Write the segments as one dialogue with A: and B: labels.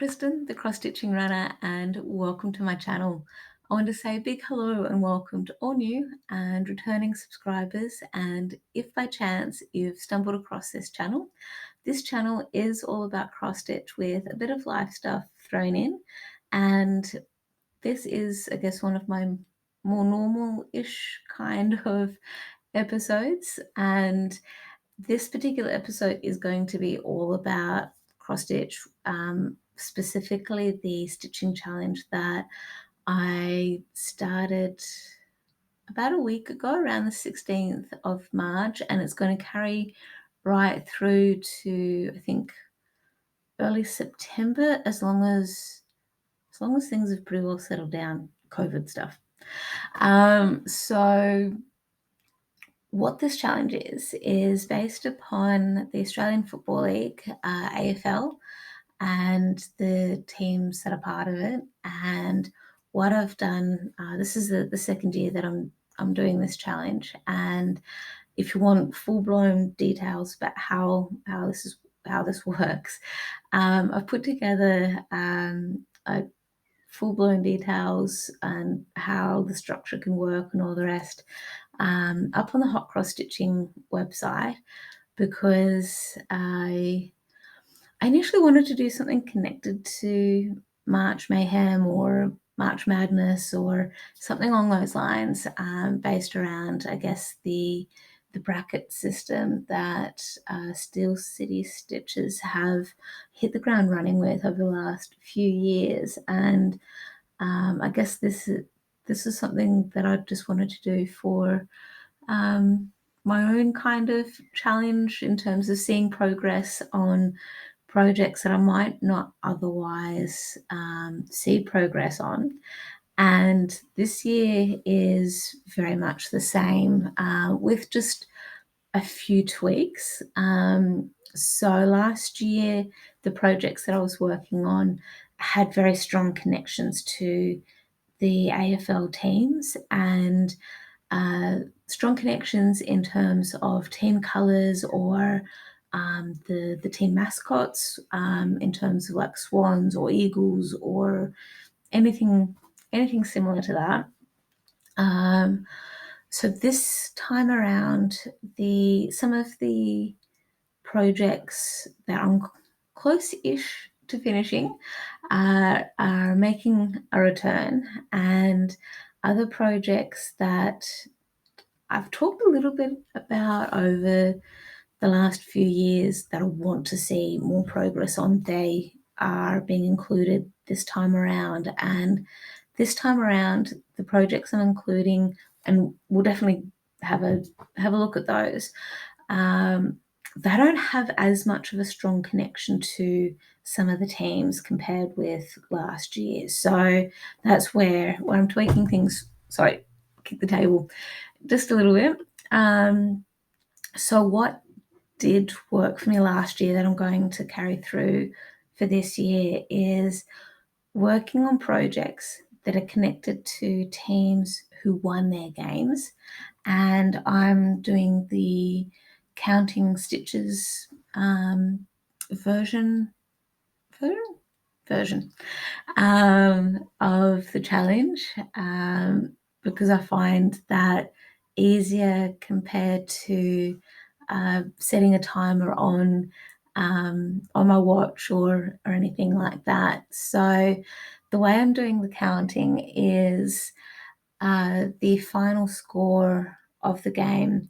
A: Kristen, the cross stitching runner, and welcome to my channel. I want to say a big hello and welcome to all new and returning subscribers. And if by chance you've stumbled across this channel is all about cross stitch with a bit of life stuff thrown in. And this is, I guess, one of my more normal-ish kind of episodes. And this particular episode is going to be all about cross stitch, specifically the stitching challenge that I started about a week ago, around the 16th of March, and it's going to carry right through to, I think, early September, as long as things have pretty well settled down, COVID stuff. So what this challenge is based upon the Australian Football League, AFL, and the teams that are part of it. And what I've done, this is the second year that I'm doing this challenge. And if you want full-blown details about how this works, I've put together a full-blown details and how the structure can work and all the rest up on the Hot Cross Stitching website, because I initially wanted to do something connected to March Mayhem or March Madness or something along those lines, based around, I guess, the bracket system that Steel City Stitches have hit the ground running with over the last few years. And I guess this is something that I just wanted to do for my own kind of challenge in terms of seeing progress on projects that I might not otherwise see progress on. And this year is very much the same, with just a few tweaks. So last year, the projects that I was working on had very strong connections to the AFL teams, and strong connections in terms of team colours or the team mascots, in terms of like swans or eagles or anything similar to that. So this time around, some of the projects that I'm close-ish to finishing are making a return, and other projects that I've talked a little bit about over the last few years that I want to see more progress on, they are being included this time around. And this time around, the projects I'm including, and we'll definitely have a look at those, they don't have as much of a strong connection to some of the teams compared with last year. So that's where I'm tweaking things. Sorry, kick the table just a little bit. So what did work for me last year that I'm going to carry through for this year is working on projects that are connected to teams who won their games. And I'm doing the counting stitches version of the challenge, because I find that easier compared to setting a timer on my watch or anything like that. So the way I'm doing the counting is the final score of the game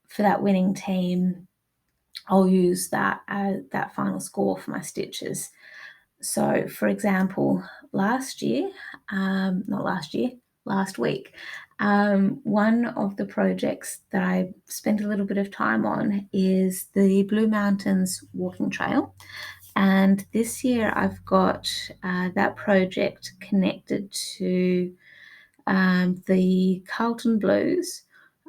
A: for that winning team. I'll use that final score for my stitches. So, for example, last week, one of the projects that I spent a little bit of time on is the Blue Mountains walking trail. And this year I've got that project connected to the Carlton Blues,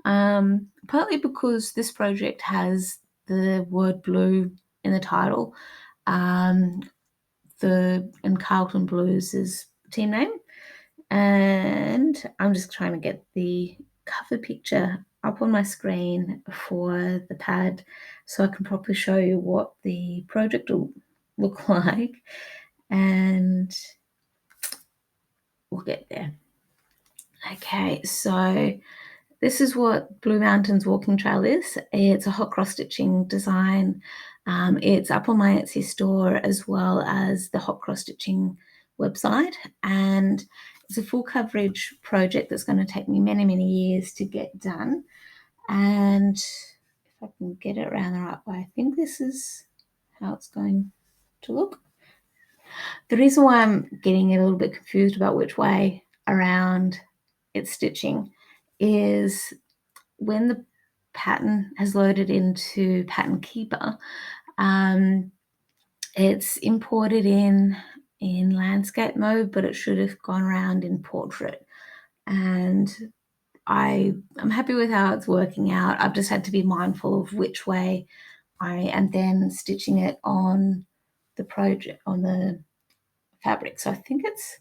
A: partly because this project has the word blue in the title. And Carlton Blues is team name. And I'm just trying to get the cover picture up on my screen for the pad so I can properly show you what the project will look like. and we'll get there. Okay, so this is what Blue Mountains Walking Trail is. It's a hot cross stitching design. It's up on my Etsy store as well as the hot cross stitching website, and it's a full coverage project that's going to take me many, many years to get done. And if I can get it around the right way, I think this is how it's going to look. The reason why I'm getting a little bit confused about which way around it's stitching is when the pattern has loaded into Pattern Keeper, it's imported in landscape mode, but it should have gone around in portrait. And I'm happy with how it's working out. I've just had to be mindful of which way I am then stitching it on the project, on the fabric. So I think it's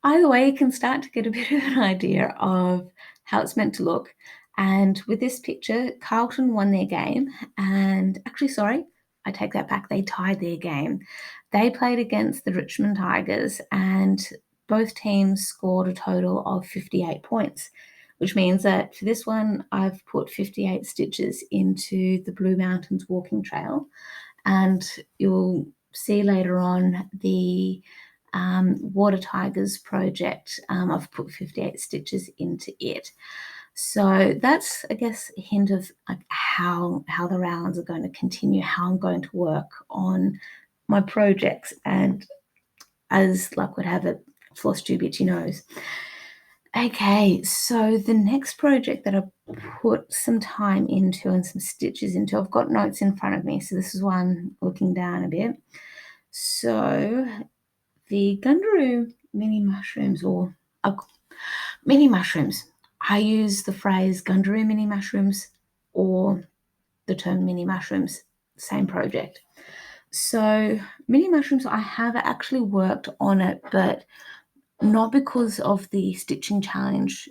A: either way, you can start to get a bit of an idea of how it's meant to look. And with this picture, Carlton won their game. And actually, sorry, I take that back. They tied their game. They played against the Richmond Tigers, and both teams scored a total of 58 points, which means that for this one, I've put 58 stitches into the Blue Mountains Walking Trail. And you'll see later on the Water Tigers project. I've put 58 stitches into it. So that's, I guess, a hint of like how the rounds are going to continue, how I'm going to work on my projects. And as luck would have it, Flosstube itchy nose. Okay, so the next project that I put some time into and some stitches into, I've got notes in front of me, so this is why I'm looking down a bit. So the Gundaroo mini mushrooms, or mini mushrooms, I use the phrase Gundaroo mini mushrooms or the term mini mushrooms, same project. So mini mushrooms, I have actually worked on it, but not because of the stitching challenge,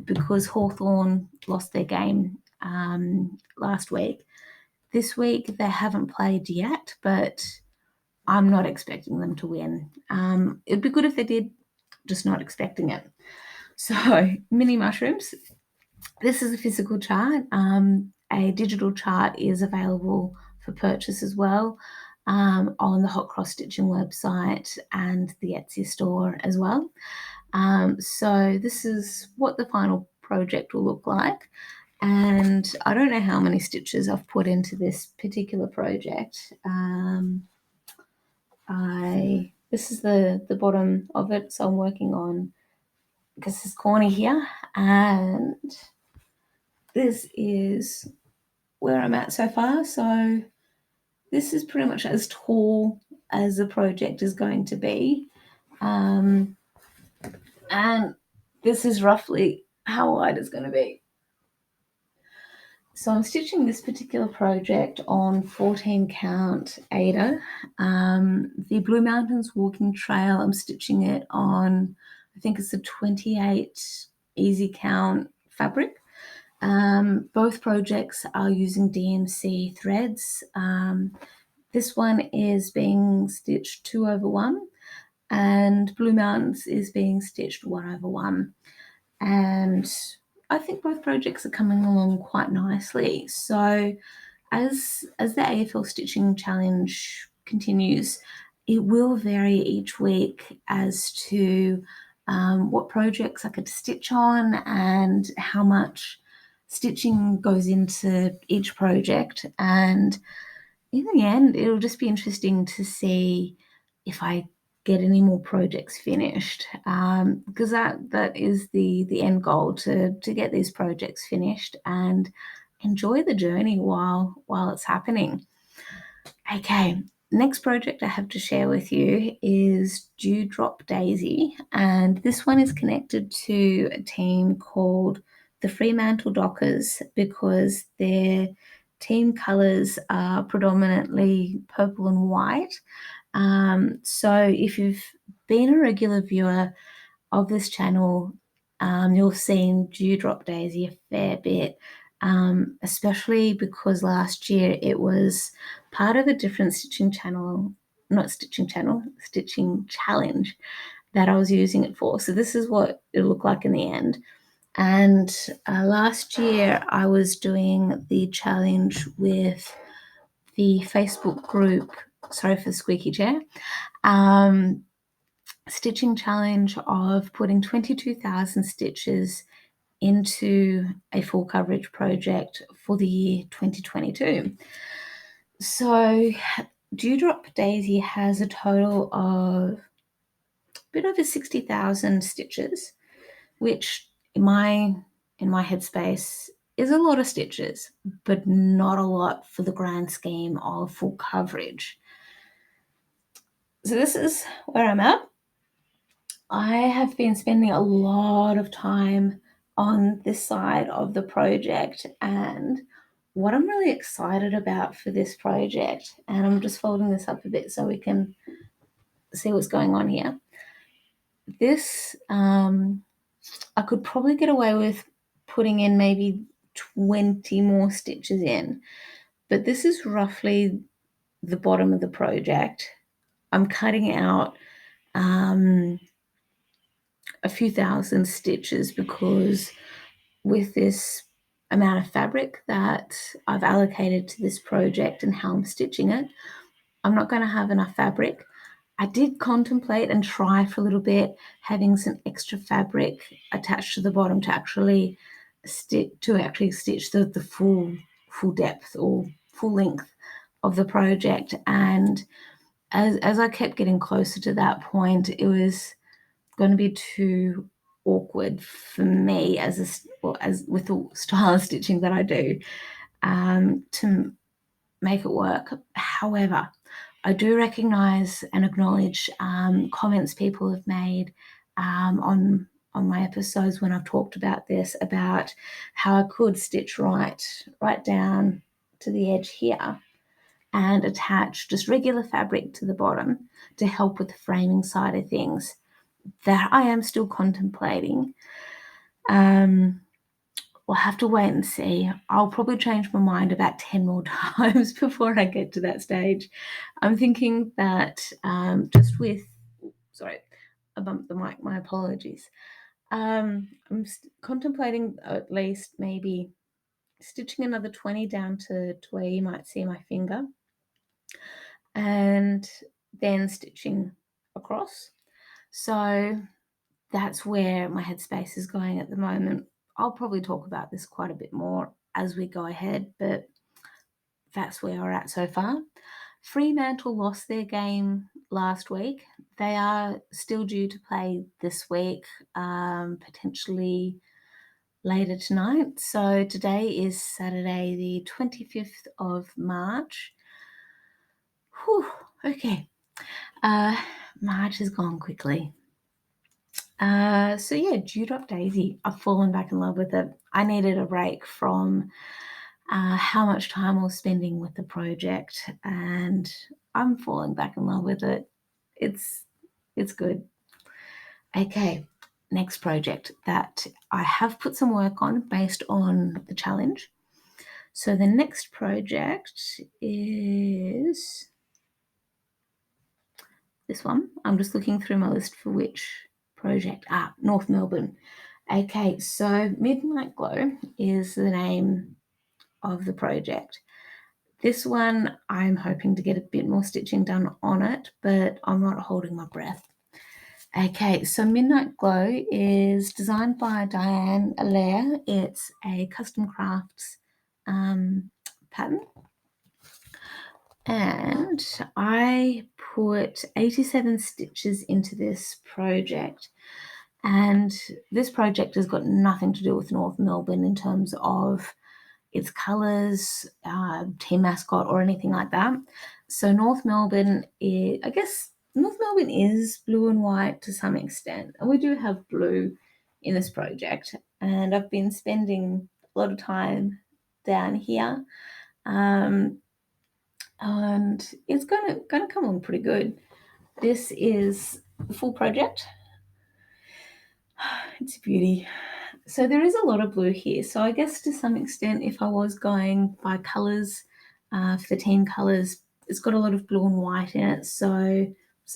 A: because Hawthorn lost their game last week. This week they haven't played yet, but I'm not expecting them to win. It'd be good if they did, just not expecting it. So mini mushrooms. This is a physical chart. A digital chart is available for purchase as well on the Hot Cross Stitching website and the Etsy store as well. So this is what the final project will look like. And I don't know how many stitches I've put into this particular project. This is the bottom of it, so I'm working on this corner here, and this is where I'm at so far. So this is pretty much as tall as the project is going to be, and this is roughly how wide it's going to be. So I'm stitching this particular project on 14 count Ada. The Blue Mountains Walking Trail, I'm stitching it on, I think it's a 28 easy count fabric. Both projects are using DMC threads. This one is being stitched 2/1, and Blue Mountains is being stitched 1/1. And I think both projects are coming along quite nicely. So as the AFL stitching challenge continues, it will vary each week as to what projects I could stitch on and how much stitching goes into each project. And in the end, it'll just be interesting to see if I get any more projects finished, because that is the end goal, to get these projects finished and enjoy the journey while it's happening. Okay, next project I have to share with you is Dewdrop Daisy, and this one is connected to a team called the Fremantle Dockers because their team colours are predominantly purple and white. So if you've been a regular viewer of this channel, you'll have seen Dewdrop Daisy a fair bit, especially because last year it was part of a different stitching channel not stitching channel, stitching challenge that I was using it for. So this is what it looked like in the end. And last year I was doing the challenge with the Facebook group, sorry for the squeaky chair, stitching challenge of putting 22,000 stitches into a full coverage project for the year 2022. So Dewdrop Daisy has a total of a bit over 60,000 stitches, which in my headspace is a lot of stitches, but not a lot for the grand scheme of full coverage. So this is where I'm at. I have been spending a lot of time on this side of the project, and what I'm really excited about for this project, and I'm just folding this up a bit so we can see what's going on here. This, I could probably get away with putting in maybe 20 more stitches in, but this is roughly the bottom of the project. I'm cutting out a few thousand stitches because with this amount of fabric that I've allocated to this project and how I'm stitching it, I'm not going to have enough fabric. I did contemplate and try for a little bit having some extra fabric attached to the bottom to actually stitch the full depth or full length of the project. And as I kept getting closer to that point, it was going to be too awkward for me as with the style of stitching that I do to make it work. However, I do recognise and acknowledge comments people have made on my episodes when I've talked about this, about how I could stitch right down to the edge here and attach just regular fabric to the bottom to help with the framing side of things. That I am still contemplating. We'll have to wait and see. I'll probably change my mind about 10 more times before I get to that stage. I'm thinking that just with, sorry, I bumped the mic, my apologies. I'm contemplating at least maybe stitching another 20 down to where you might see my finger, and then stitching across. So that's where my headspace is going at the moment. I'll probably talk about this quite a bit more as we go ahead, but that's where we're at so far. Fremantle lost their game last week. They are still due to play this week, potentially later tonight. So today is Saturday, the 25th of March. Whew, okay. March has gone quickly. So yeah, Dewdrop Daisy, I've fallen back in love with it. I needed a break from how much time I was spending with the project, and I'm falling back in love with it. It's good. Okay, next project that I have put some work on based on the challenge. So the next project is this one. I'm just looking through my list for which project. North Melbourne. Okay, so Midnight Glow is the name of the project. This one, I'm hoping to get a bit more stitching done on it, but I'm not holding my breath. Okay, so Midnight Glow is designed by Diane Allaire. It's a custom crafts pattern. And I put 87 stitches into this project. And this project has got nothing to do with North Melbourne in terms of its colours, team mascot, or anything like that. So North Melbourne is blue and white to some extent. And we do have blue in this project. And I've been spending a lot of time down here. And it's gonna come along pretty good. This is the full project. It's a beauty. So there is a lot of blue here. So I guess to some extent, if I was going by colours, for the team colours, it's got a lot of blue and white in it, so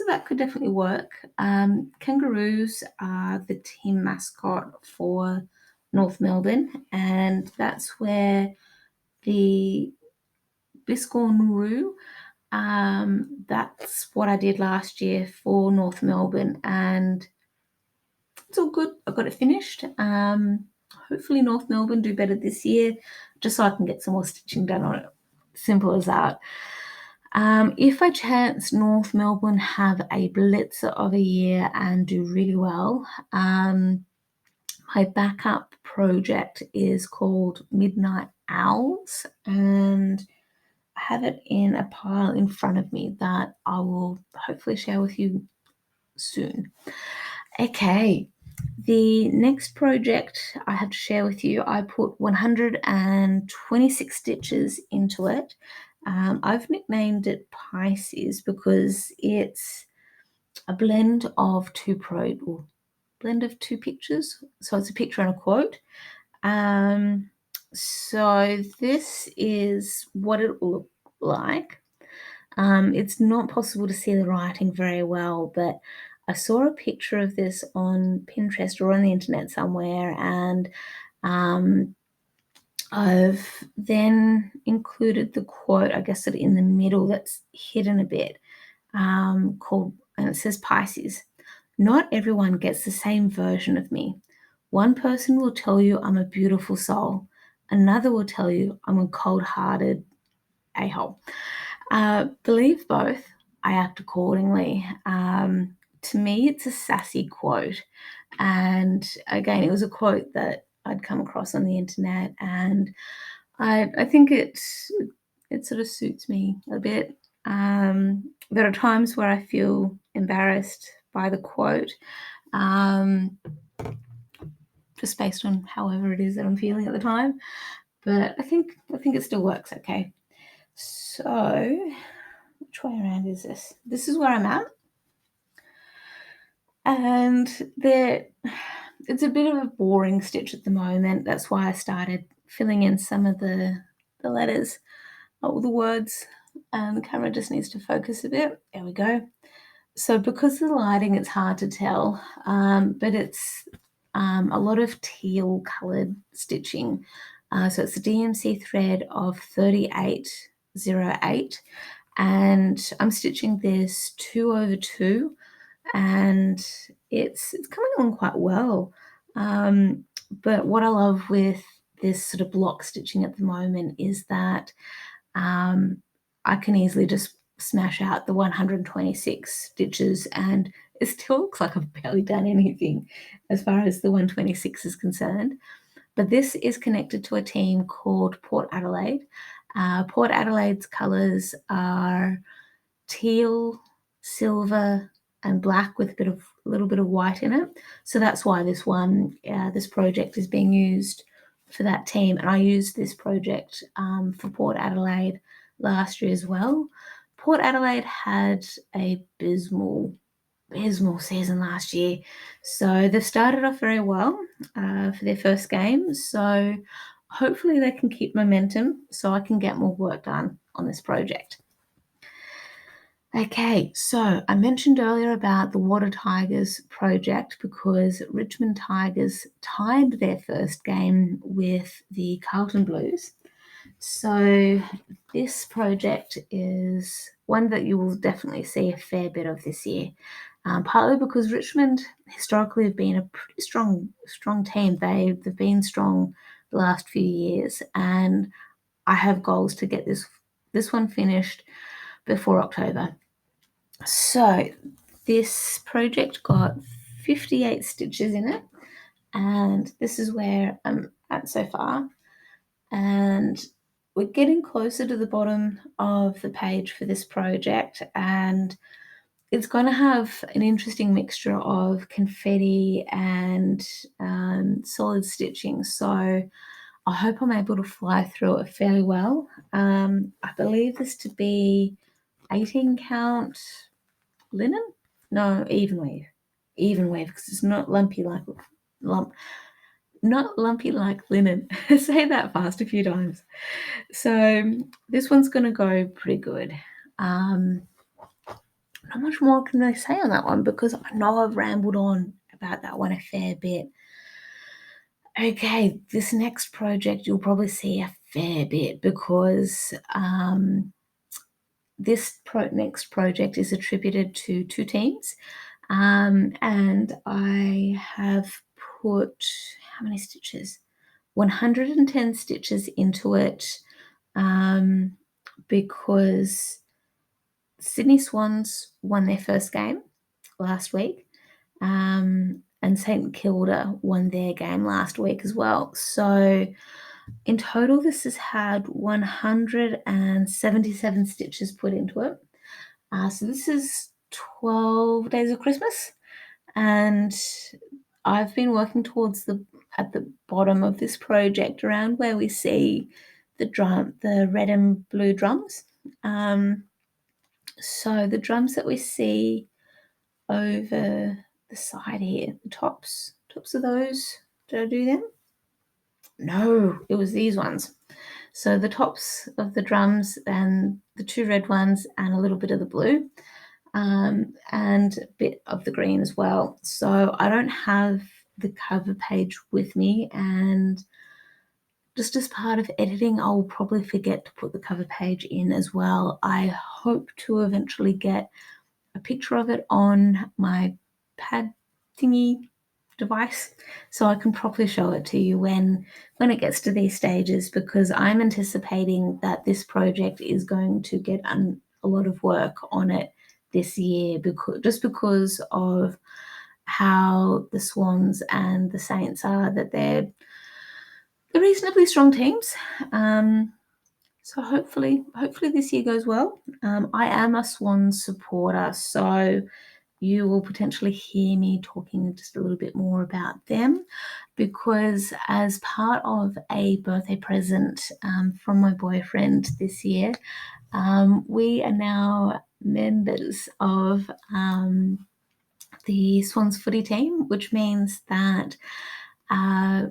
A: that could definitely work. Kangaroos are the team mascot for North Melbourne, and that's where the Biscornroo, that's what I did last year for North Melbourne, and it's all good. I got it finished. Hopefully North Melbourne do better this year, just so I can get some more stitching done on it. Simple as that. If by chance North Melbourne have a blitzer of a year and do really well, my backup project is called Midnight Owls, and I have it in a pile in front of me that I will hopefully share with you soon. Okay, the next project I have to share with you, I put 126 stitches into it. I've nicknamed it Pisces because it's a blend of two pictures. So it's a picture and a quote. So this is what it will look like. It's not possible to see the writing very well, but I saw a picture of this on Pinterest or on the internet somewhere, and I've then included the quote, I guess, in the middle that's hidden a bit, and it says Pisces. Not everyone gets the same version of me. One person will tell you I'm a beautiful soul. Another will tell you I'm a cold-hearted a-hole. Believe both. I act accordingly. To me, it's a sassy quote. And again, it was a quote that I'd come across on the internet, and I think it sort of suits me a bit. There are times where I feel embarrassed by the quote, just based on however it is that I'm feeling at the time. But I think it still works okay. So, which way around is this? This is where I'm at. And it's a bit of a boring stitch at the moment. That's why I started filling in some of the letters, all the words, and the camera just needs to focus a bit. There we go. So because of the lighting, it's hard to tell, but it's a lot of teal coloured stitching. So it's a DMC thread of 3808, and I'm stitching this 2/2, and it's coming along quite well. But what I love with this sort of block stitching at the moment is that I can easily just smash out the 126 stitches, and it still looks like I've barely done anything as far as the 126 is concerned. But this is connected to a team called Port Adelaide. Port Adelaide's colours are teal, silver, and black with a little bit of white in it. So that's why this project is being used for that team. And I used this project for Port Adelaide last year as well. Port Adelaide had a abysmal season last year. So they've started off very well for their first game. So hopefully they can keep momentum so I can get more work done on this project. Okay, so I mentioned earlier about the Water Tigers project because Richmond Tigers tied their first game with the Carlton Blues. So this project is one that you will definitely see a fair bit of this year, partly because Richmond historically have been a pretty strong team. They've been strong the last few years, and I have goals to get this one finished before October. So this project got 58 stitches in it, and this is where I'm at so far. And we're getting closer to the bottom of the page for this project, and it's going to have an interesting mixture of confetti and solid stitching. So I hope I'm able to fly through it fairly well. I believe this to be 18 count linen? No, even weave because it's not lumpy like linen. Say that fast a few times. So this one's going to go pretty good. Not much more can I say on that one because I know I've rambled on about that one a fair bit. Okay, this next project you'll probably see a fair bit because this next project is attributed to two teams, and I have put how many stitches? 110 stitches into it because Sydney Swans won their first game last week, and St Kilda won their game last week as well. So in total, this has had 177 stitches put into it. So this is 12 days of Christmas, and I've been working towards at the bottom of this project around where we see the red and blue drums. So the drums that we see over the side here, the tops of those. Did I do them? No, it was these ones. So the tops of the drums and the two red ones and a little bit of the blue, and a bit of the green as well. So I don't have the cover page with me, and just as part of editing, I'll probably forget to put the cover page in as well. I hope to eventually get a picture of it on my pad thingy device so I can properly show it to you when it gets to these stages, because I'm anticipating that this project is going to get a lot of work on it this year because of how the Swans and the Saints are, that they're reasonably strong teams. So hopefully this year goes well. I am a Swans supporter, so you will potentially hear me talking just a little bit more about them, because as part of a birthday present from my boyfriend this year, we are now members of the Swans footy team, which means that I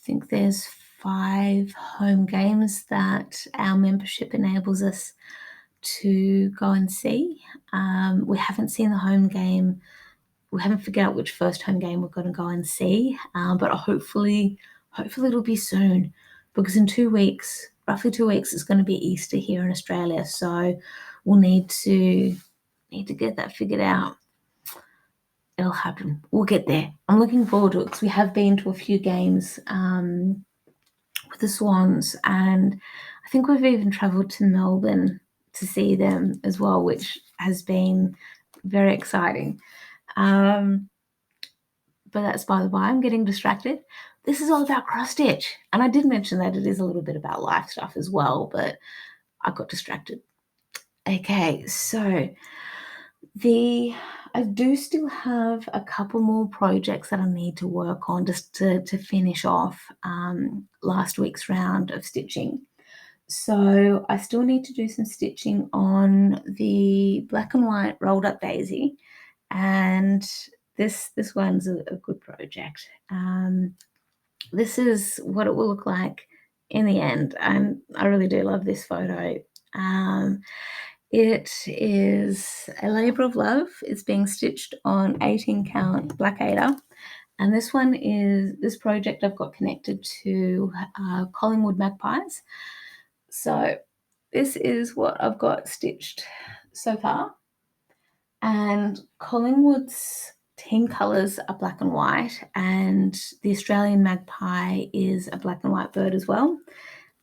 A: think there's 5 home games that our membership enables us to go and see. We haven't seen the home game. We haven't figured out which first home game we're going to go and see, but hopefully it'll be soon, because in 2 weeks, roughly 2 weeks, it's going to be Easter here in Australia. So we'll need to get that figured out. It'll happen. We'll get there. I'm looking forward to it because we have been to a few games with the Swans, and I think we've even travelled to Melbourne to see them as well, which has been very exciting. But that's by the by. I'm getting distracted. This is all about cross stitch, and I did mention that it is a little bit about life stuff as well, but I got distracted. Okay, so I do still have a couple more projects that I need to work on just to finish off last week's round of stitching. So I still need to do some stitching on the black and white rolled up daisy, and this one's a good project. This is what it will look like in the end. I really do love this photo. It is a labour of love. It's being stitched on 18 count black Ada, and this project I've got connected to Collingwood Magpies. So this is what I've got stitched so far, and Collingwood's team colours are black and white, and the Australian magpie is a black and white bird as well.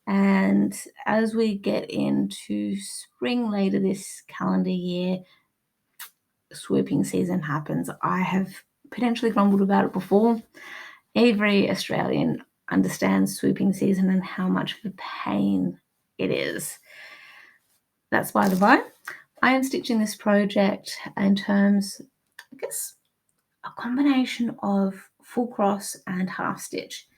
A: And as we get into spring later this calendar year, swooping season happens. I have potentially grumbled about it before. Every Australian understands swooping season and how much of a pain it is. That's by the by. I am stitching this project in terms, I guess, a combination of full cross and half stitch.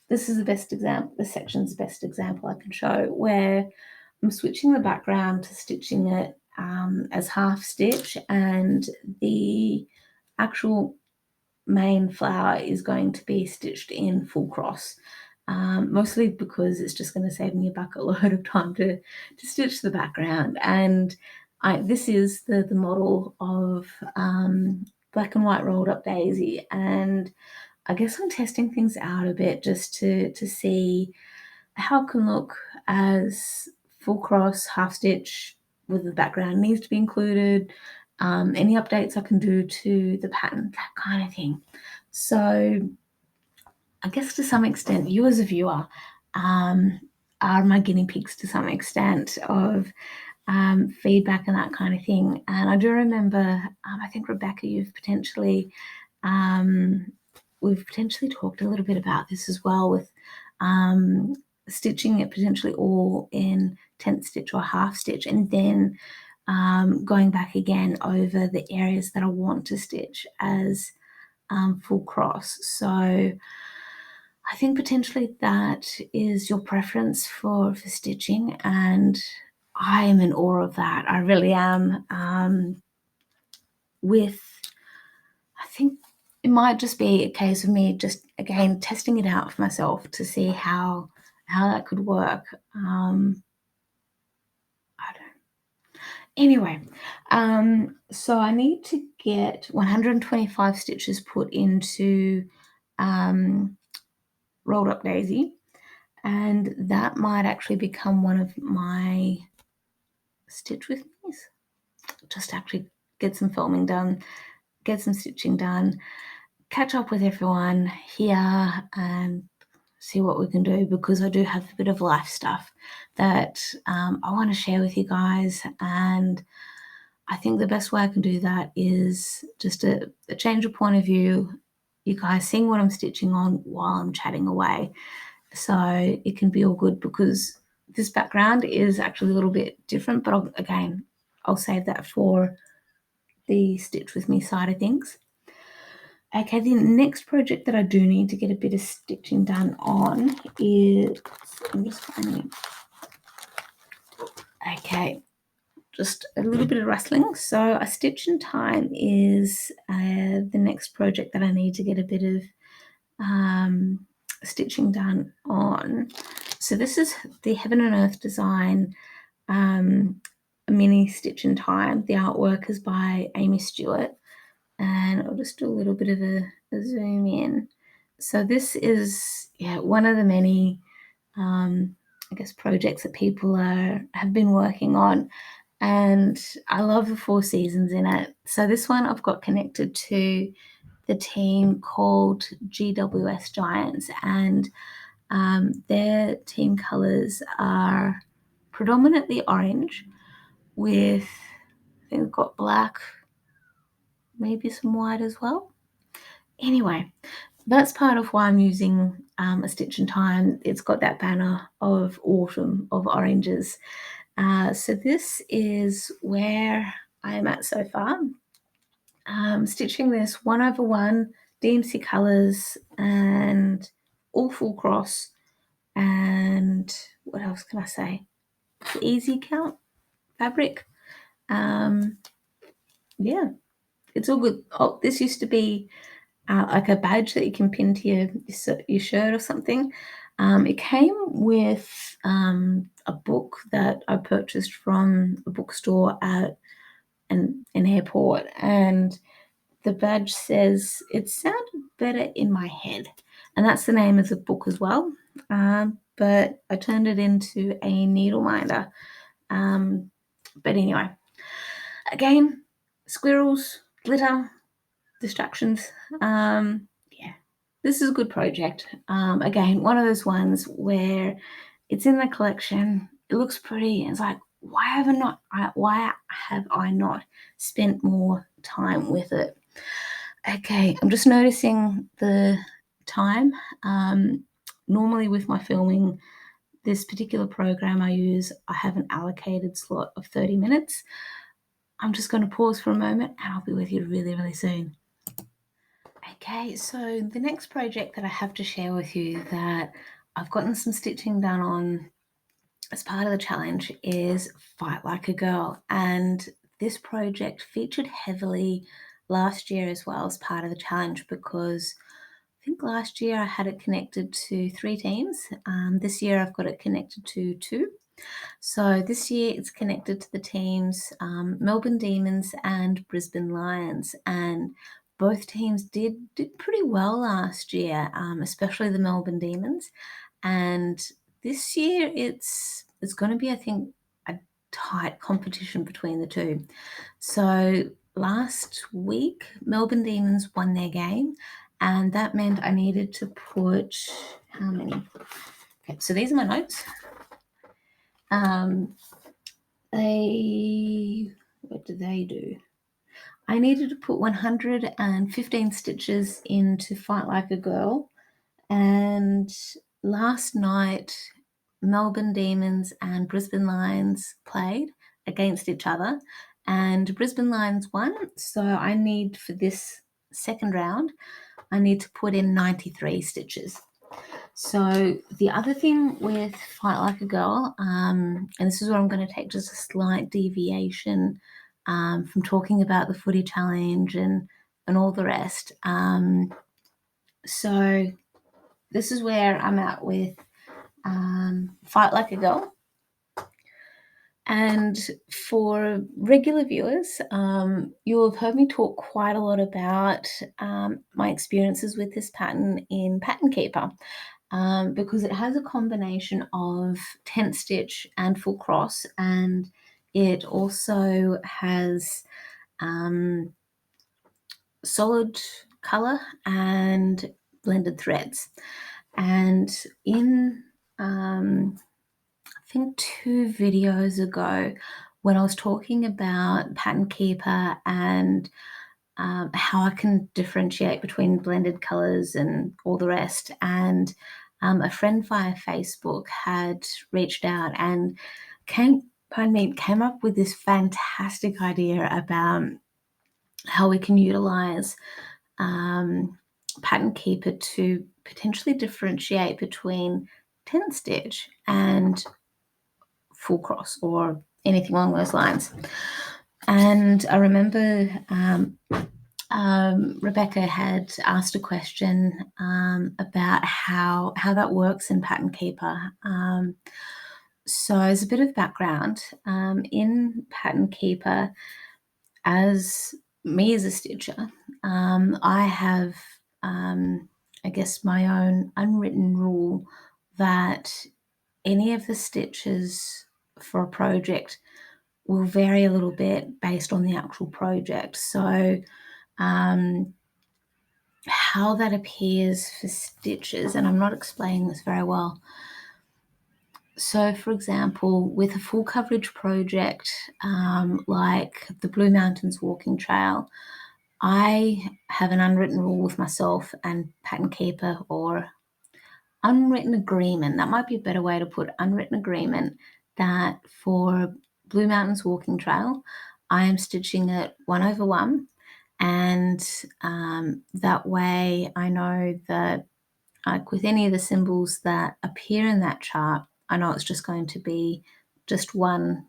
A: This is the best example. This section's the best example I can show, where I'm switching the background to stitching it as half stitch, and the actual main flower is going to be stitched in full cross. mostly because it's just going to save me a bucket load of time to stitch the background. And this is the model of black and white rolled up daisy, and I guess I'm testing things out a bit just to see how it can look as full cross, half stitch, whether the background needs to be included, any updates I can do to the pattern, that kind of thing. So I guess to some extent, you as a viewer are my guinea pigs to some extent of feedback and that kind of thing. And I do remember, I think Rebecca, we've potentially talked a little bit about this as well with stitching it potentially all in 10th stitch or half stitch, and then going back again over the areas that I want to stitch as full cross. So I think potentially that is your preference for stitching, and I am in awe of that. I really am. I think it might just be a case of me just again testing it out for myself to see how that could work. I don't. Anyway, so I need to get 125 stitches put into rolled up daisy, and that might actually become one of my stitch with me's. Just actually get some filming done, get some stitching done, catch up with everyone here and see what we can do, because I do have a bit of life stuff that I want to share with you guys, and I think the best way I can do that is just a change of point of view, you guys seeing what I'm stitching on while I'm chatting away, so it can be all good, because this background is actually a little bit different, but I'll save that for the stitch with me side of things. Okay, the next project that I do need to get a bit of stitching done on is, I'm just finding, okay, just a little bit of rustling. So a stitch in time is the next project that I need to get a bit of stitching done on. So this is the Heaven and Earth design, a mini stitch in time. The artwork is by Amy Stewart, and I'll just do a little bit of a zoom in. So this is one of the many I guess projects that people have been working on, and I love the 4 seasons in it. So this one I've got connected to the team called GWS Giants, and their team colours are predominantly orange with, I think they've got black, maybe some white as well. Anyway, that's part of why I'm using a stitch in time. It's got that banner of autumn, of oranges. So this is where I am at so far. Stitching this 1/1 DMC colours and all full cross, and what else can I say? Easy count fabric. Yeah, it's all good. Oh, this used to be like a badge that you can pin to your shirt or something. It came with a book that I purchased from a bookstore at an airport, and the badge says, "It sounded better in my head," and that's the name of the book as well. But I turned it into a needle minder. But anyway, again, squirrels, glitter, distractions. Yeah, this is a good project. Again, one of those ones where it's in the collection, it looks pretty, and it's like, why have I not spent more time with it? Okay, I'm just noticing the time. Normally with my filming, this particular program I use, I have an allocated slot of 30 minutes. I'm just going to pause for a moment and I'll be with you really, really soon. Okay, so the next project that I have to share with you that I've gotten some stitching done on as part of the challenge is Fight Like a Girl. And this project featured heavily last year as well as part of the challenge, because I think last year I had it connected to 3 teams. This year I've got it connected to 2. So this year it's connected to the teams Melbourne Demons and Brisbane Lions, and both teams did pretty well last year, especially the Melbourne Demons. And this year it's going to be, I think, a tight competition between the two. So last week Melbourne Demons won their game, and that meant I needed to put how many? Okay, so these are my notes. What did they do? I needed to put 115 stitches into Fight Like a Girl, and last night Melbourne Demons and Brisbane Lions played against each other, and Brisbane Lions won. So I need, for this second round, I need to put in 93 stitches. So the other thing with Fight Like a Girl, and this is where I'm going to take just a slight deviation from talking about the footy challenge and all the rest. So this is where I'm at with Fight Like a Girl. And for regular viewers, you'll have heard me talk quite a lot about my experiences with this pattern in Pattern Keeper. Because it has a combination of tent stitch and full cross, and it also has solid color and blended threads. And in I think 2 videos ago, when I was talking about Pattern Keeper and how I can differentiate between blended colors and all the rest. And a friend via Facebook had reached out and came up with this fantastic idea about how we can utilize Pattern Keeper to potentially differentiate between tent stitch and full cross or anything along those lines. And I remember Rebecca had asked a question about how that works in Pattern Keeper. So as a bit of background, in Pattern Keeper, as me as a stitcher, I have, I guess, my own unwritten rule that any of the stitches for a project will vary a little bit based on the actual project. So how that appears for stitches, and I'm not explaining this very well. So, for example, with a full coverage project like the Blue Mountains Walking Trail, I have an unwritten rule with myself and Pattern Keeper, or unwritten agreement. That might be a better way to put unwritten agreement, that for Blue Mountains Walking Trail, I am stitching it 1/1. And that way I know that, like with any of the symbols that appear in that chart, I know it's just going to be just one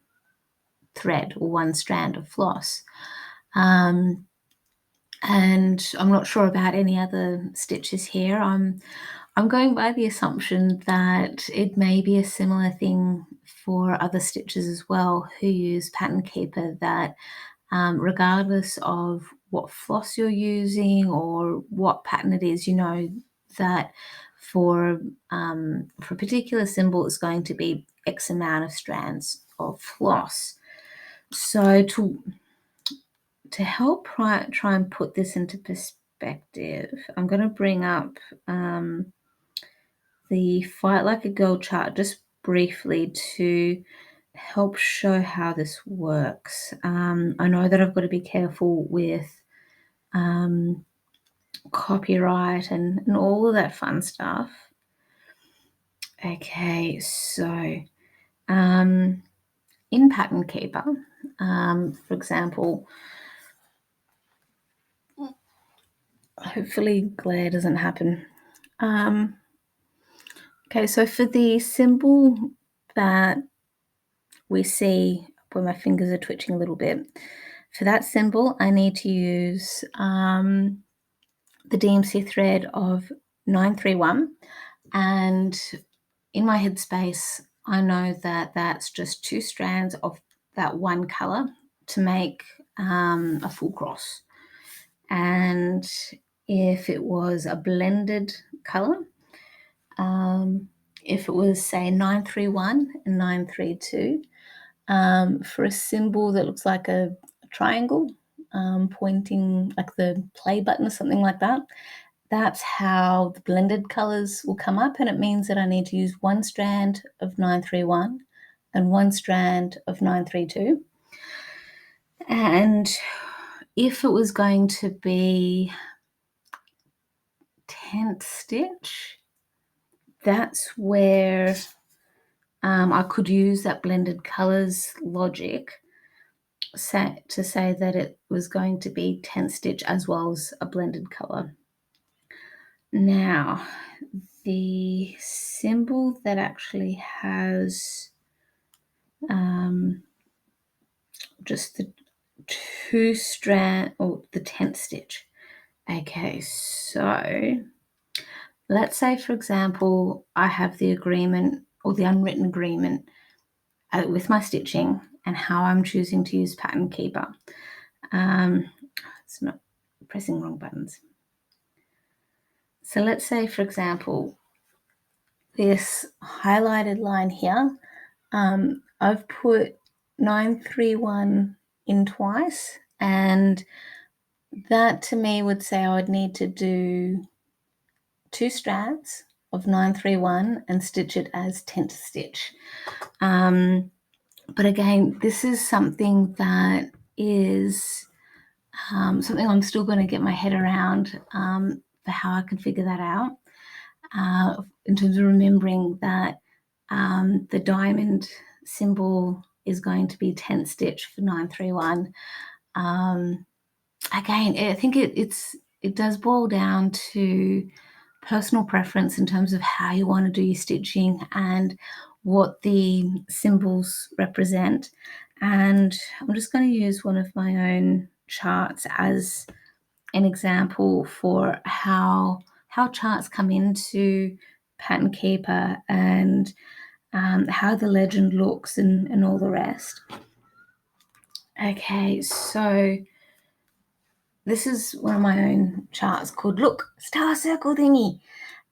A: thread or one strand of floss. And I'm not sure about any other stitches here. I'm going by the assumption that it may be a similar thing for other stitches as well who use Pattern Keeper, that regardless of what floss you're using or what pattern it is, you know that for a particular symbol it's going to be X amount of strands of floss. So to help try and put this into perspective, I'm going to bring up the Fight Like a Girl chart just briefly to help show how this works. I know that I've got to be careful with copyright and all of that fun stuff. Okay, so in Pattern Keeper, for example, hopefully glare doesn't happen. Okay, so for the symbol that we see where my fingers are twitching a little bit, for that symbol I need to use the DMC thread of 931, and in my headspace, I know that that's just 2 strands of that one color to make a full cross. And if it was a blended color, if it was, say, 931 and 932, for a symbol that looks like a triangle, pointing like the play button or something like that, that's how the blended colors will come up, and it means that I need to use one strand of 931 and one strand of 932. And if it was going to be 10th stitch, that's where I could use that blended colors logic to say that it was going to be 10th stitch as well as a blended color. Now, the symbol that actually has just the 2 strand, or the 10th stitch. Okay, so let's say, for example, I have the agreement or the unwritten agreement with my stitching and how I'm choosing to use Pattern Keeper. It's not pressing wrong buttons. So let's say, for example, this highlighted line here, I've put 931 in twice, and that to me would say I would need to do 2 strands of 931 and stitch it as 10th stitch. But again, this is something that is something I'm still going to get my head around for how I can figure that out, in terms of remembering that the diamond symbol is going to be 10th stitch for 931. Again, I think it does boil down to personal preference in terms of how you want to do your stitching and what the symbols represent. And I'm just going to use one of my own charts as an example for how charts come into Pattern Keeper and how the legend looks and all the rest. Okay, so this is one of my own charts called Look, Star Circle Thingy.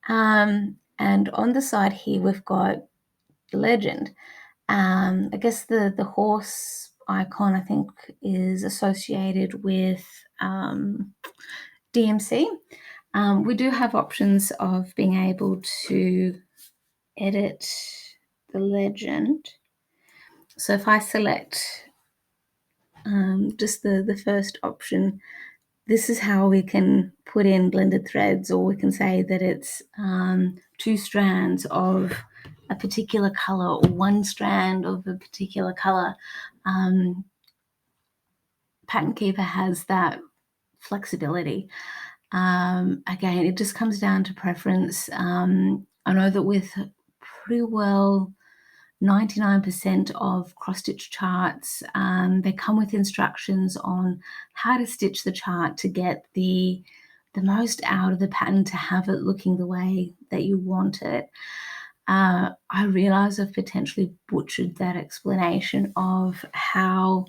A: And on the side here, we've got the legend. I guess the horse icon, I think, is associated with DMC. We do have options of being able to edit the legend. So if I select just the first option, this is how we can put in blended threads, or we can say that it's 2 strands of a particular color or 1 strand of a particular color. Pattern Keeper has that flexibility. Again, it just comes down to preference. I know that with pretty well 99% of cross-stitch charts, they come with instructions on how to stitch the chart to get the most out of the pattern, to have it looking the way that you want it. I realize I've potentially butchered that explanation of how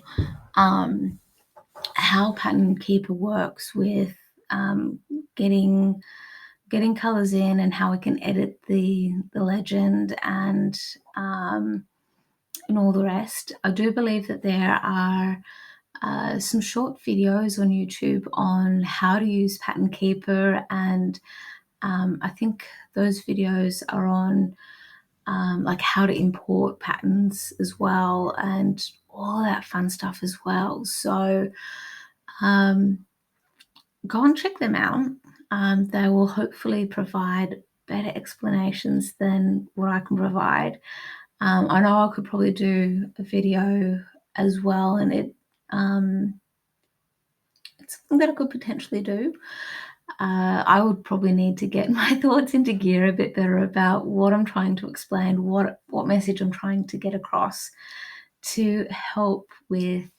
A: Pattern Keeper works with getting colors in, and how we can edit the legend and all the rest. I do believe that there are some short videos on YouTube on how to use Pattern Keeper, and I think those videos are on like how to import patterns as well, and all that fun stuff as well. So go and check them out. They will hopefully provide better explanations than what I can provide. I know I could probably do a video as well, and it's something that I could potentially do. I would probably need to get my thoughts into gear a bit better about what I'm trying to explain, what message I'm trying to get across, to help with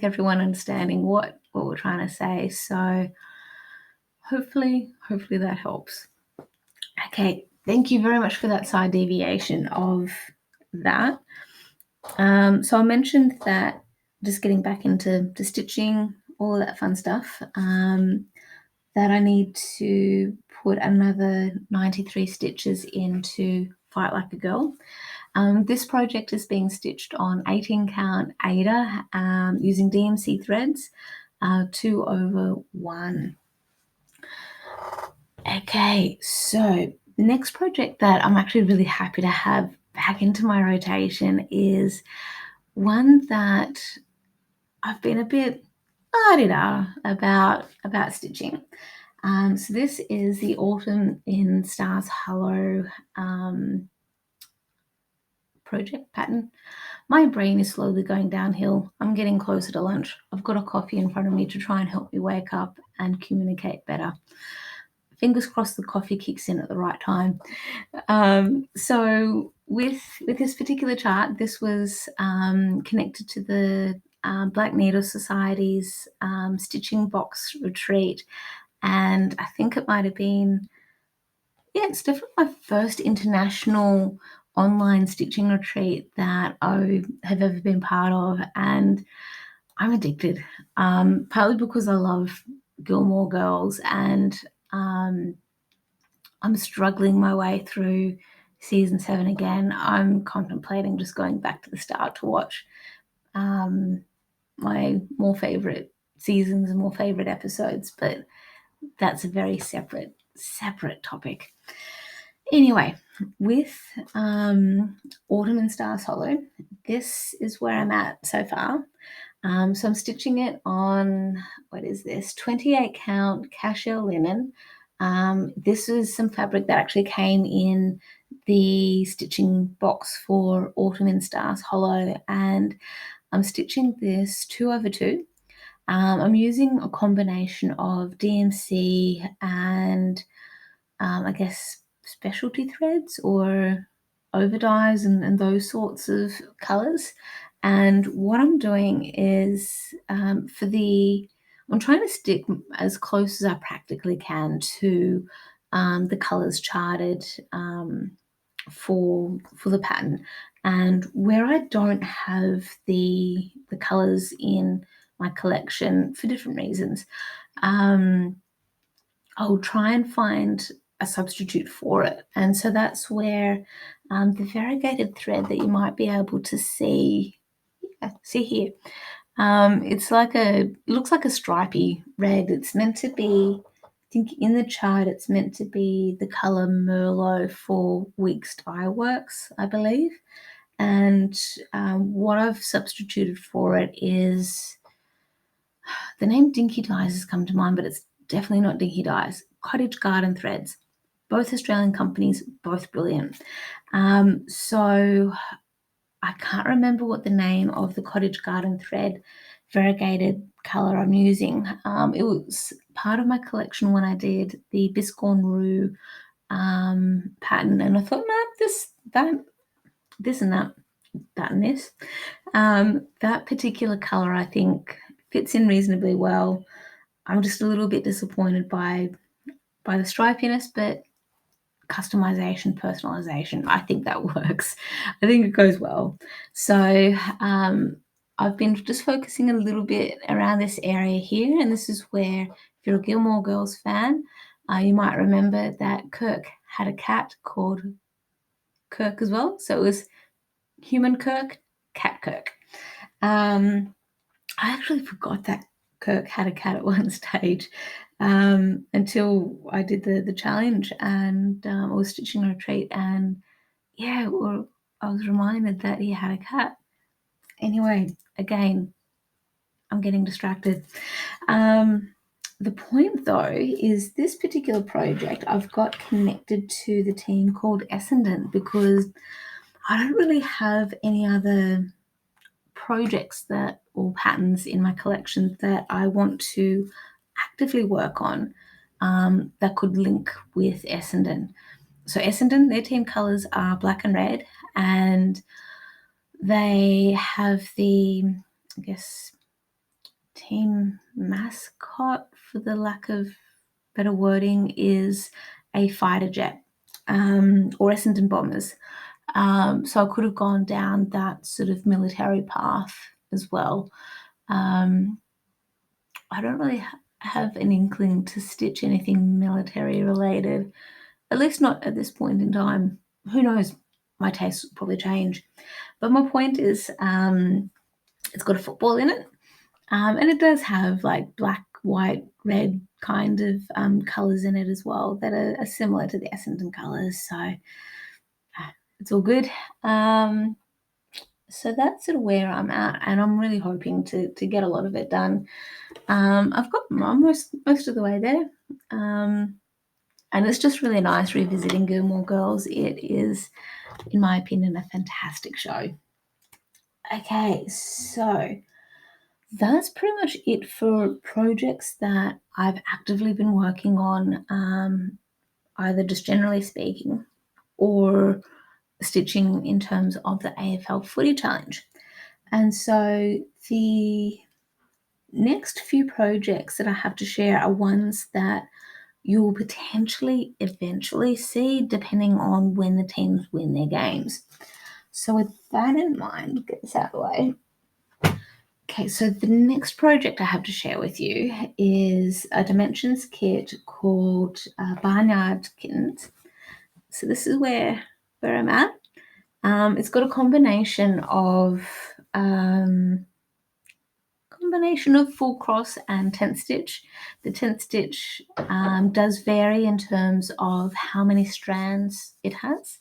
A: everyone understanding what we're trying to say. So hopefully that helps. Okay, thank you very much for that side deviation of that. So I mentioned that, just getting back into stitching, all of that fun stuff, that I need to put another 93 stitches into Fight Like a Girl. This project is being stitched on 18 count Ada using DMC threads, 2/1. Okay, so the next project that I'm actually really happy to have back into my rotation is one that I've been a bit la-di-da about stitching. So this is the Autumn in Stars Hollow project pattern. My brain is slowly going downhill. I'm getting closer to lunch. I've got a coffee in front of me to try and help me wake up and communicate better. Fingers crossed the coffee kicks in at the right time. So with this particular chart, this was connected to the Black Needle Society's stitching box retreat, and I think it might have been, yeah, it's definitely my first international online stitching retreat that I have ever been part of, and I'm addicted. Partly because I love Gilmore Girls, and I'm struggling my way through season 7 again. I'm contemplating just going back to the start to watch my more favorite seasons and more favorite episodes, but that's a very separate topic. Anyway, with Autumn in Stars Hollow, this is where I'm at so far. So I'm stitching it on, what is this, 28 count cashel linen. This is some fabric that actually came in the stitching box for Autumn in Stars Hollow, and I'm stitching this 2/2. I'm using a combination of DMC and I guess specialty threads or overdyes and those sorts of colors. And what I'm doing is I'm trying to stick as close as I practically can to the colors charted for the pattern. And where I don't have the colors in my collection for different reasons, I'll try and find a substitute for it. And so that's where the variegated thread that you might be able to see here. It looks like a stripy red. It's meant to be, I think in the chart, it's meant to be the color Merlot for Weeks Dye Works, I believe. And what I've substituted for it is, the name Dinky Dyes has come to mind, but it's definitely not Dinky Dyes. Cottage Garden Threads, both Australian companies, both brilliant. So I can't remember what the name of the Cottage Garden Thread variegated color I'm using. It was part of my collection when I did the Biscorn Rue pattern, and I thought, no, this and that and this. That particular color, I think, fits in reasonably well. I'm just a little bit disappointed by the stripiness, but customization, personalization, I think that works. I think it goes well. So I've been just focusing a little bit around this area here, and this is where, if you're a Gilmore Girls fan, you might remember that Kirk had a cat called Kirk as well. So it was human Kirk, cat Kirk. I actually forgot that Kirk had a cat at one stage until I did the challenge, and I was stitching a retreat, and yeah, I was reminded that he had a cat. Anyway, again, I'm getting distracted. The point though is this particular project I've got connected to the team called Essendon, because I don't really have any other projects or patterns in my collection that I want to actively work on that could link with Essendon. So Essendon, their team colours are black and red, and they have the, I guess, team mascot, for the lack of better wording is a fighter jet, or Essendon Bombers. So I could have gone down that sort of military path as well. I don't really have an inkling to stitch anything military related, at least not at this point in time. Who knows? My tastes will probably change. But my point is, it's got a football in it, and it does have like black, white, red kind of colours in it as well that are similar to the Essendon colours. So it's all good. So that's sort of where I'm at, and I'm really hoping to get a lot of it done. I've got most of the way there, and it's just really nice revisiting Gilmore Girls. It is, in my opinion, a fantastic show. Okay, so that's pretty much it for projects that I've actively been working on, either just generally speaking or stitching in terms of the AFL footy challenge. And so the next few projects that I have to share are ones that you will potentially eventually see depending on when the teams win their games. So with that in mind, get this out of the way. Okay, so the next project I have to share with you is a Dimensions kit called Barnyard Kittens. So this is where I'm at. It's got a combination of full cross and tent stitch. The tent stitch does vary in terms of how many strands it has.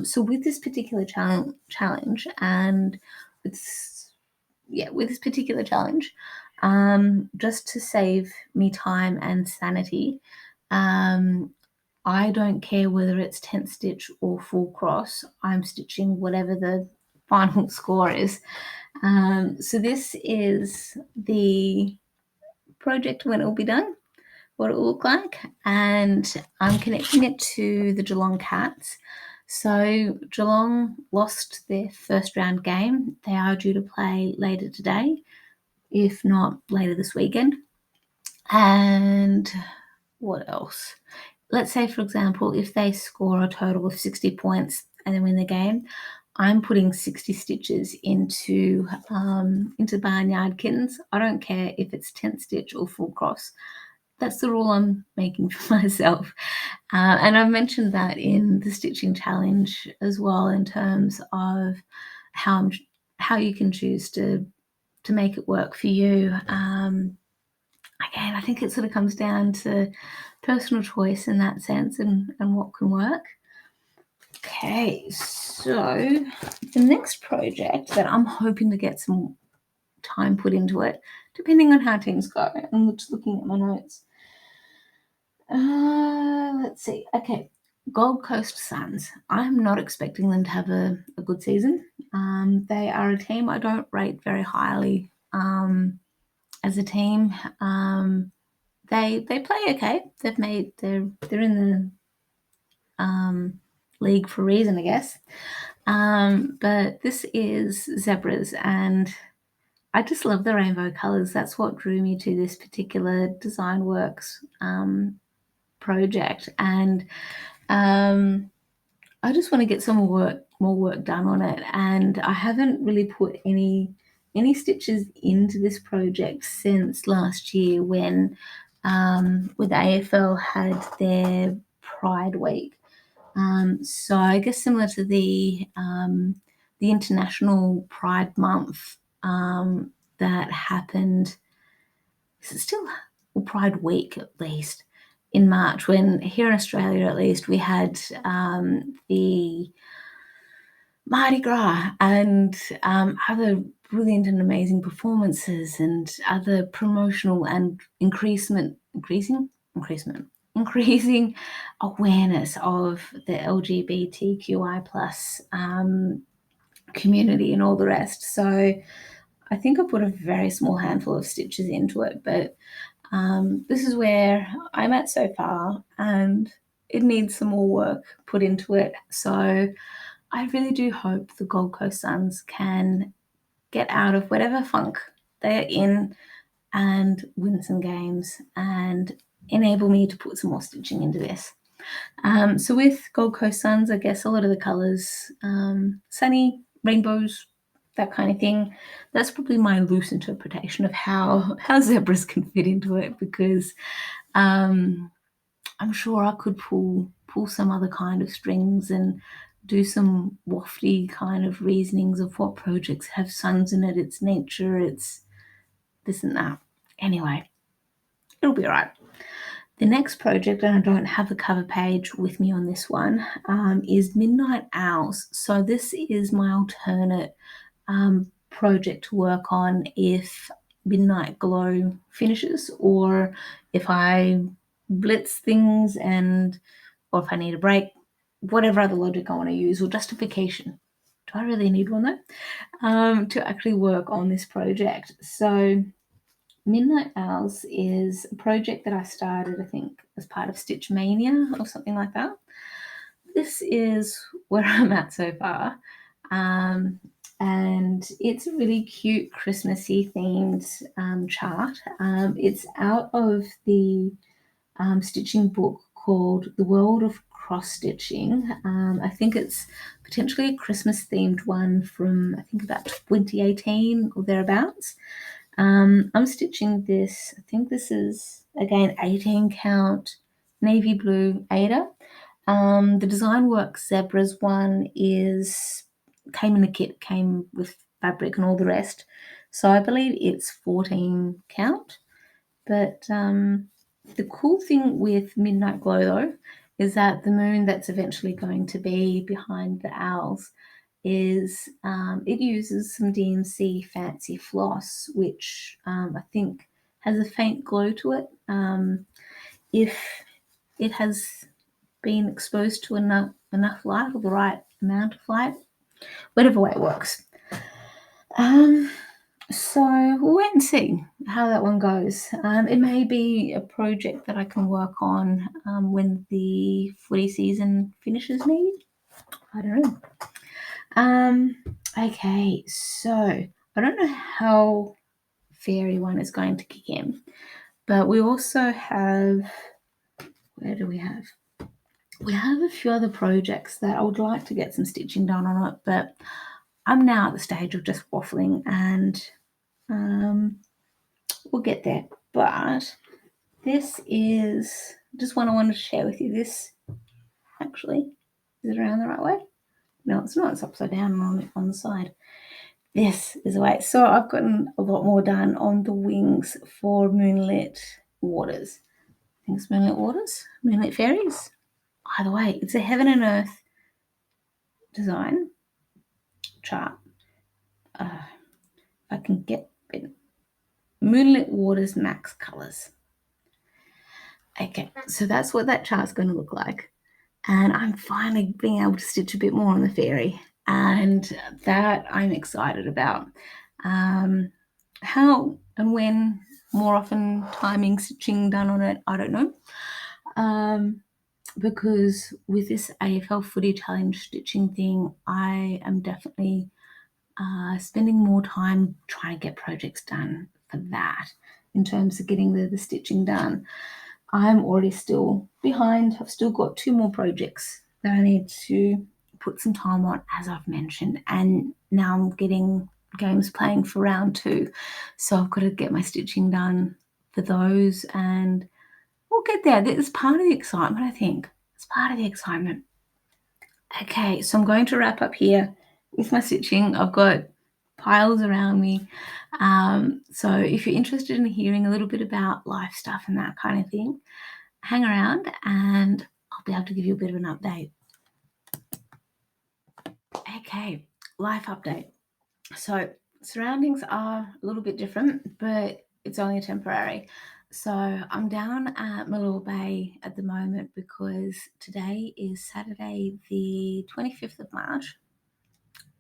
A: So with this particular challenge, and with this particular challenge, just to save me time and sanity, I don't care whether it's tent stitch or full cross. I'm stitching whatever the final score is. So this is the project when it will be done, what it will look like, and I'm connecting it to the Geelong Cats. So Geelong lost their first round game. They are due to play later today, if not later this weekend. And what else? Let's say, for example, if they score a total of 60 points and then win the game, I'm putting 60 stitches into Barnyard Kittens. I don't care if it's tent stitch or full cross. That's the rule I'm making for myself. And I've mentioned that in the stitching challenge as well, in terms of how you can choose to make it work for you. Again, I think it sort of comes down to personal choice in that sense, and what can work. Okay, so the next project that I'm hoping to get some time put into it, depending on how things go. I'm just looking at my notes. Let's see. Okay, Gold Coast Suns. I'm not expecting them to have a good season. They are a team I don't rate very highly as a team. They play okay. They're in the league for a reason, I guess. But this is Zebras, and I just love the rainbow colours. That's what drew me to this particular Design Works project, and I just want to get some more work done on it. And I haven't really put any stitches into this project since last year when the AFL had their Pride Week. So I guess similar to the International Pride Month that happened. Is it still Pride Week at least in March? When here in Australia, at least, we had the Mardi Gras and other brilliant and amazing performances and other promotional and increasing awareness of the LGBTQI plus community and all the rest. So I think I put a very small handful of stitches into it, but this is where I'm at so far, and it needs some more work put into it. So I really do hope the Gold Coast Suns can get out of whatever funk they're in and win some games and enable me to put some more stitching into this. So with Gold Coast Suns, I guess a lot of the colours, sunny, rainbows, that kind of thing. That's probably my loose interpretation of how zebras can fit into it, because I'm sure I could pull some other kind of strings and do some wafty kind of reasonings of what projects have suns in it, it's nature, it's this and that. Anyway, it'll be all right. The next project, and I don't have a cover page with me on this one, is Midnight Owls. So this is my alternate project to work on if Midnight Glow finishes, or if I blitz things, or if I need a break, whatever other logic I want to use, or justification. Do I really need one though? To actually work on this project. So Midnight Owls is a project that I started, I think, as part of Stitch Mania or something like that. This is where I'm at so far. And it's a really cute Christmassy themed chart. It's out of the stitching book called The World of Cross Stitching. I think it's potentially a Christmas themed one from, I think, about 2018 or thereabouts. I'm stitching this, I think this is, again, 18 count navy blue Ada. The Design Works Zebras one came in the kit, came with fabric and all the rest. So I believe it's 14 count. But the cool thing with Midnight Glow though is that the moon that's eventually going to be behind the owls is it uses some DMC fancy floss, which I think has a faint glow to it. If it has been exposed to enough light, or the right amount of light, whatever way it works. So we'll wait and see how that one goes. It may be a project that I can work on when the footy season finishes, maybe. I don't know. Okay, so I don't know how Fairy one is going to kick in, but we also have, where do we have? We have a few other projects that I would like to get some stitching done on it, but I'm now at the stage of just waffling, and we'll get there. But this is just one I wanted to share with you. This actually, is it around the right way? No, it's not. It's upside down on the side. This is the way. So I've gotten a lot more done on the wings for Moonlit Waters. I think it's Moonlit Waters, Moonlit Fairies. Either way, it's a Heaven and Earth design chart. If I can get it. Moonlit Waters Max Colors. Okay, so that's what that chart's going to look like. And I'm finally being able to stitch a bit more on the fairy, and that I'm excited about. How and when, more often, timing, stitching done on it, I don't know. Because with this AFL footy challenge stitching thing, I am definitely spending more time trying to get projects done for that, in terms of getting the stitching done. I'm already still behind. I've still got 2 more projects that I need to put some time on, as I've mentioned, and now I'm getting games playing for round 2, so I've got to get my stitching done for those, and we'll get there. It's part of the excitement, I think. It's part of the excitement. Okay, so I'm going to wrap up here with my stitching. I've got piles around me. So if you're interested in hearing a little bit about life stuff and that kind of thing, hang around and I'll be able to give you a bit of an update. Okay, life update. So surroundings are a little bit different, but it's only temporary. So I'm down at Malua Bay at the moment because today is Saturday the 25th of March.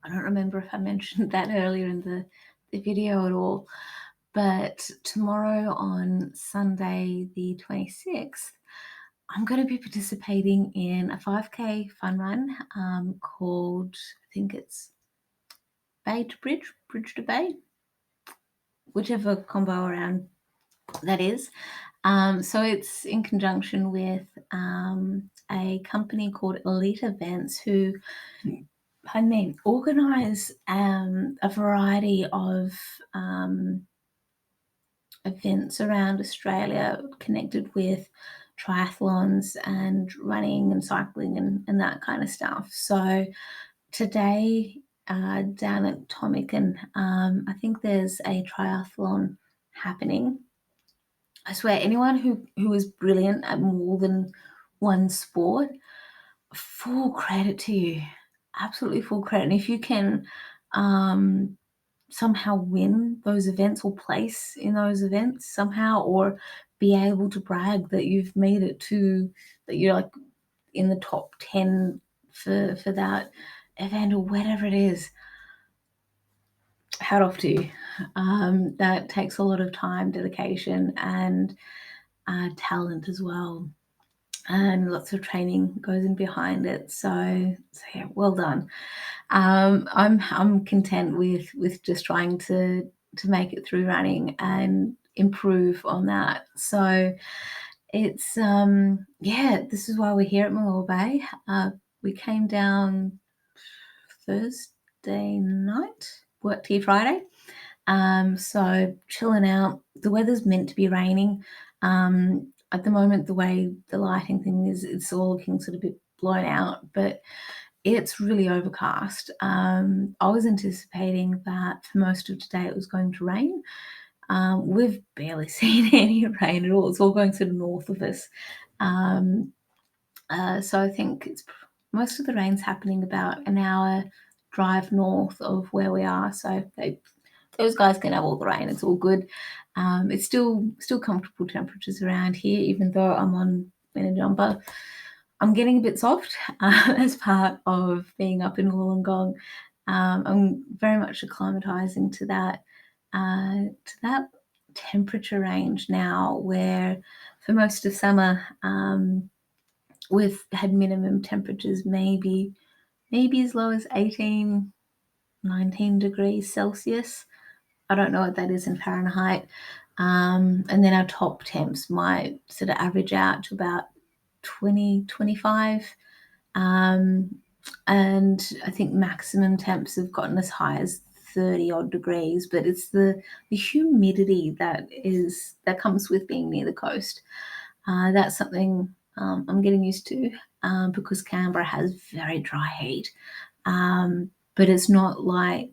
A: I don't remember if I mentioned that earlier in the video at all, but tomorrow on Sunday the 26th, I'm going to be participating in a 5K fun run called, I think it's Bay to Bridge, Bridge to Bay, whichever combo around that is. So it's in conjunction with a company called Elite Events who, pardon me, organise a variety of events around Australia connected with triathlons and running and cycling and that kind of stuff. So today, down at Tomican, I think there's a triathlon happening. I swear, anyone who is brilliant at more than one sport, full credit to you. Absolutely full credit. And if you can somehow win those events or place in those events somehow, or be able to brag that you've made it to that you're like in the top 10 for that event or whatever it is, hat off to you. That takes a lot of time, dedication, and talent as well, and lots of training goes in behind it. So yeah, well done. I'm content with just trying to make it through running and improve on that. So it's yeah, this is why we're here at Malore Bay. We came down Thursday night, worked here Friday. So chilling out. The weather's meant to be raining. At the moment, the way the lighting thing is, it's all looking sort of a bit blown out, but it's really overcast. I was anticipating that for most of today it was going to rain. We've barely seen any rain at all. It's all going sort of north of us. Um, so I think most of the rain's happening about an hour drive north of where we are. So those guys can have all the rain. It's all good. It's still comfortable temperatures around here, even though I'm in a jumper. I'm getting a bit soft as part of being up in Wollongong. I'm very much acclimatizing to that temperature range now, where for most of summer we've had minimum temperatures maybe as low as 18, 19 degrees Celsius. I don't know what that is in Fahrenheit. And then our top temps might sort of average out to about 20, 25. And I think maximum temps have gotten as high as 30 odd degrees, but it's the humidity that comes with being near the coast. That's something I'm getting used to because Canberra has very dry heat, but it's not like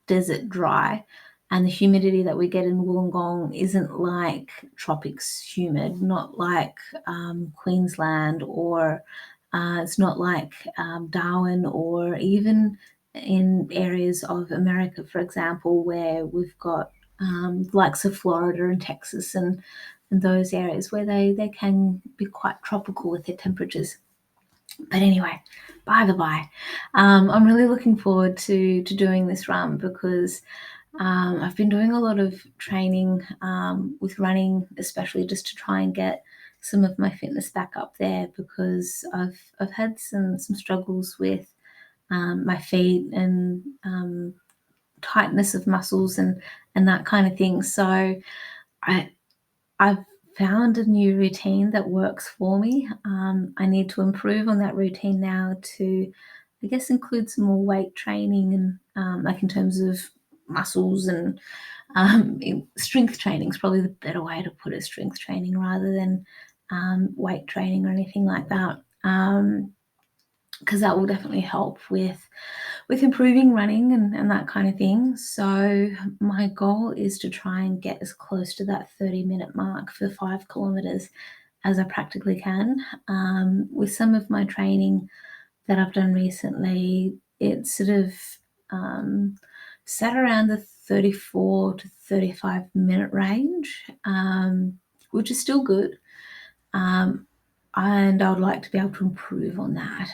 A: desert dry. And the humidity that we get in Wollongong isn't like tropics humid, not like Queensland, or it's not like Darwin, or even in areas of America, for example, where we've got likes of Florida and Texas and those areas where they can be quite tropical with their temperatures. But anyway, by the by, I'm really looking forward to doing this run because I've been doing a lot of training with running, especially just to try and get some of my fitness back up there, because I've had some struggles with my feet and tightness of muscles and that kind of thing. So I've found a new routine that works for me. I need to improve on that routine now to, I guess, include some more weight training and like in terms of muscles and strength training is probably the better way to put it. Strength training rather than weight training or anything like that, because that will definitely help with improving running and that kind of thing. So my goal is to try and get as close to that 30-minute mark for 5 kilometers as I practically can. With some of my training that I've done recently, it's sort of sat around the 34 to 35-minute range, which is still good. And I would like to be able to improve on that.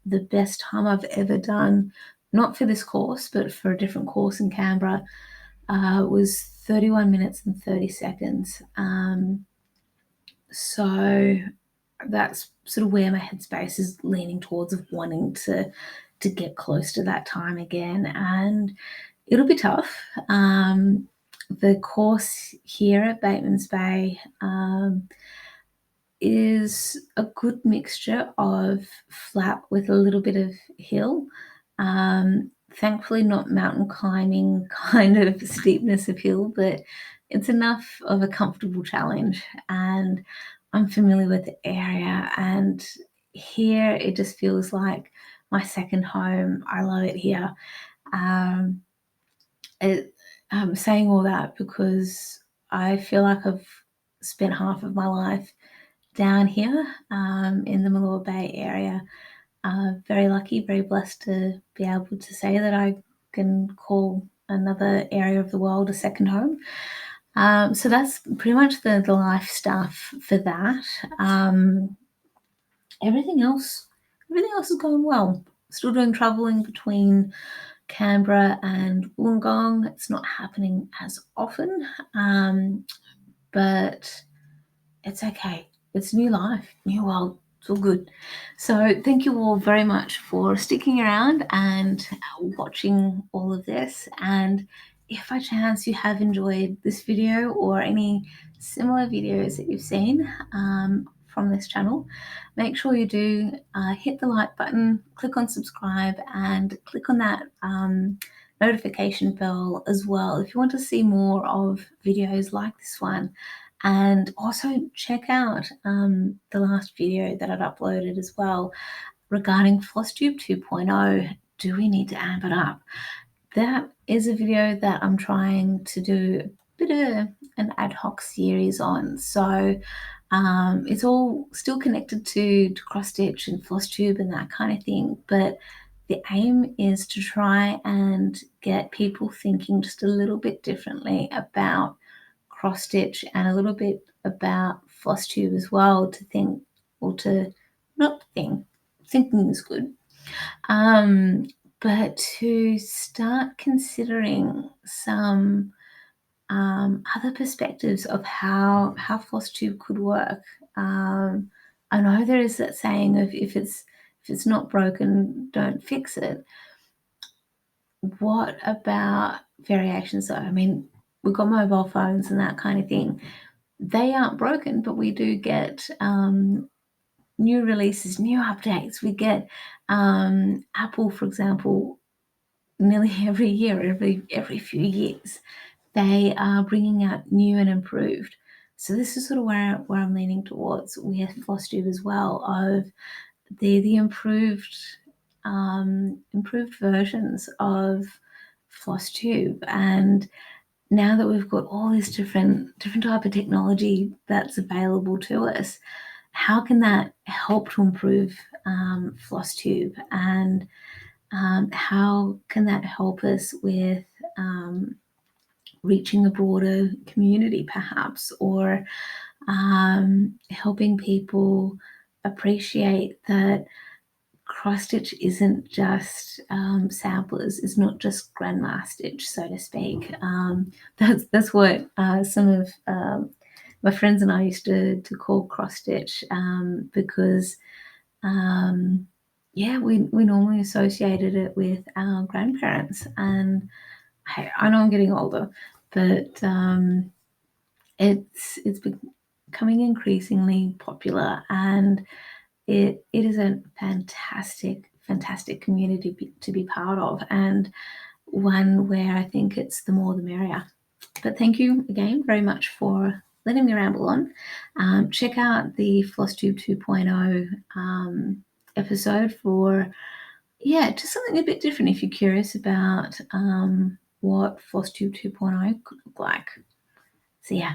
A: The best time I've ever done, not for this course, but for a different course in Canberra, was 31 minutes and 30 seconds. So that's sort of where my headspace is leaning towards, of wanting to get close to that time again. And it'll be tough, The course here at Bateman's Bay is a good mixture of flat with a little bit of hill. Thankfully, not mountain climbing kind of steepness of hill, but it's enough of a comfortable challenge. And I'm familiar with the area, and here it just feels like my second home. I love it here. Um, I'm saying all that because I feel like I've spent half of my life down here in the Malure Bay area. Very lucky, very blessed to be able to say that I can call another area of the world a second home. So that's pretty much the life stuff for that. Everything else, everything else is going well. Still doing traveling between Canberra and Wollongong. It's not happening as often, but it's okay. It's new life, new world. It's all good. So thank you all very much for sticking around and watching all of this. And if by chance you have enjoyed this video or any similar videos that you've seen from this channel, make sure you do hit the like button, click on subscribe, and click on that notification bell as well if you want to see more of videos like this one. And also check out the last video that I'd uploaded as well regarding Flosstube 2.0. Do we need to amp it up? That is a video that I'm trying to do a bit of an ad hoc series on. So it's all still connected to cross stitch and Flosstube and that kind of thing. But the aim is to try and get people thinking just a little bit differently about cross stitch and a little bit about Flosstube as well, to think, or to not think, thinking is good, but to start considering some other perspectives of how Flosstube could work. I know there is that saying of if it's not broken, don't fix it. What about variations though? I mean, we've got mobile phones and that kind of thing. They aren't broken, but we do get new releases, new updates. We get Apple, for example, nearly every year, every few years, they are bringing out new and improved. So this is sort of where I'm leaning towards with Flosstube as well, of the improved improved versions of Flosstube. And now that we've got all this different type of technology that's available to us, how can that help to improve Flosstube, and how can that help us with reaching a broader community perhaps, or helping people appreciate that cross stitch isn't just samplers, it's not just grandma stitch, so to speak. That's what some of my friends and I used to call cross stitch, because yeah, we normally associated it with our grandparents. And hey, I know I'm getting older, but it's becoming increasingly popular, and it is a fantastic community to be part of, and one where I think it's the more the merrier. But thank you again very much for letting me ramble on. Check out the Flosstube 2.0 episode for, yeah, just something a bit different if you're curious about what Flosstube 2.0 could look like. So yeah.